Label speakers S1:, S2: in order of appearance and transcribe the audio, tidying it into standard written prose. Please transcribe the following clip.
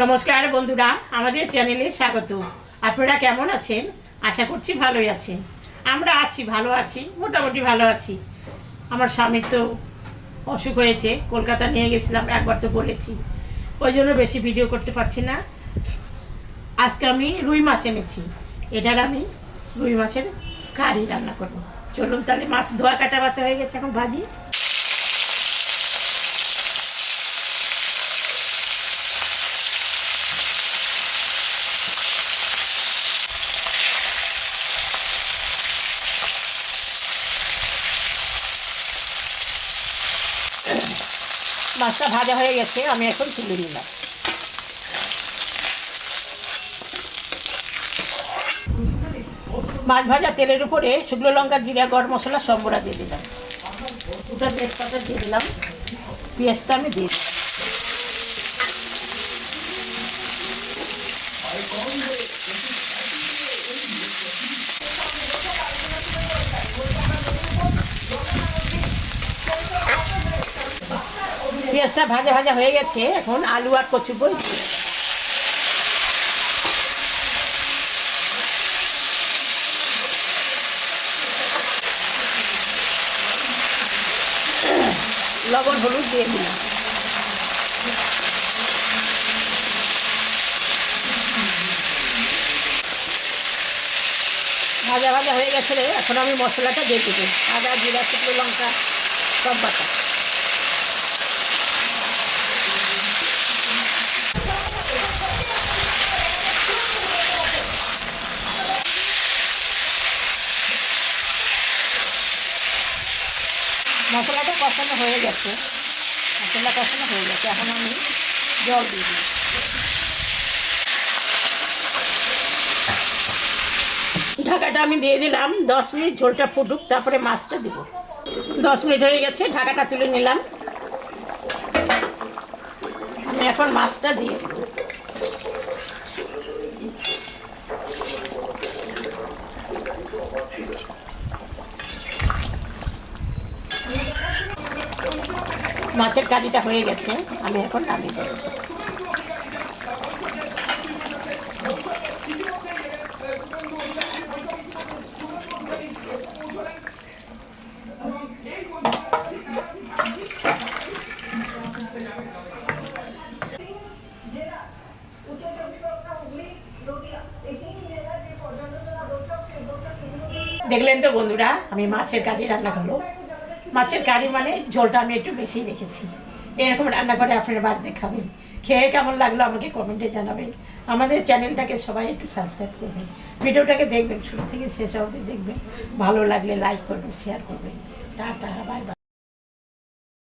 S1: নমস্কার বন্ধুরা, আমাদের চ্যানেলে স্বাগত। আপনারা কেমন আছেন? আশা করছি ভালোই আছেন। আমরা আছি, ভালো আছি, মোটামুটি ভালো আছি। আমার স্বামীর তো অসুখ হয়েছে, কলকাতা নিয়ে গেছিলাম, একবার তো বলেছি, ওই জন্য বেশি ভিডিও করতে পারছি না। আজকে আমি রুই মাছ এনেছি, এটার আমি রুই মাছের কারি রান্না করব। চলুন তাহলে, মাছ ধোয়া কাটা বাছা হয়ে গেছে, এখন ভাজি। মাছটা ভাজা হয়ে গেছে, আমি এখন তুলে নিলাম। মাছ ভাজা তেলের উপরে শুকনো লঙ্কা, জিরা, গরম মশলা সব গুঁড়া দিয়ে দিলাম। দুটো তেজপাতা দিয়ে দিলাম, পেঁয়াজটা আমি দিয়ে দিলাম। পেঁয়াজটা ভাজা ভাজা হয়ে গেছে, এখন আলু আর কচুবই দিয়ে দিলাম। লবণ হলুদ দিয়ে দিলাম। ভাজা ভাজা হয়ে গেছে রে, এখন আমি মশলাটা দিয়ে দেবো। আদা, জিরা, শুকনো লঙ্কা সব বাটা। মশলাটা কষানো হয়ে গেছে, এখন আমি জল দিয়ে দিই। ঢাকাটা আমি দিয়ে দিলাম, 10 মিনিট ঝোলটা ফুটুক, তারপরে মাছটা দেবো। 10 মিনিট হয়ে গেছে, ঢাকাটা তুলে নিলাম। আমি এখন মাছটা দিয়ে দেবো। মাছের কারিটা হয়ে গেছে, আমি এখন নামিয়ে দেবো। দেখলেন তো বন্ধুরা, আমি মাছের কারি রান্না করলো। মাছের কারি মানে ঝোলটা আমি একটু বেশি রেখেছি। এরকম রান্না করে আপনারা বাড়িতে খাবেন। খেয়ে কেমন লাগলো আমাকে কমেন্টে জানাবেন। আমাদের চ্যানেলটাকে সবাই একটু সাবস্ক্রাইব করবেন, ভিডিওটাকে দেখবেন, শুরু থেকে শেষ অবধি দেখবেন। ভালো লাগলে লাইক করবেন, শেয়ার করবেন। Tata, bye bye.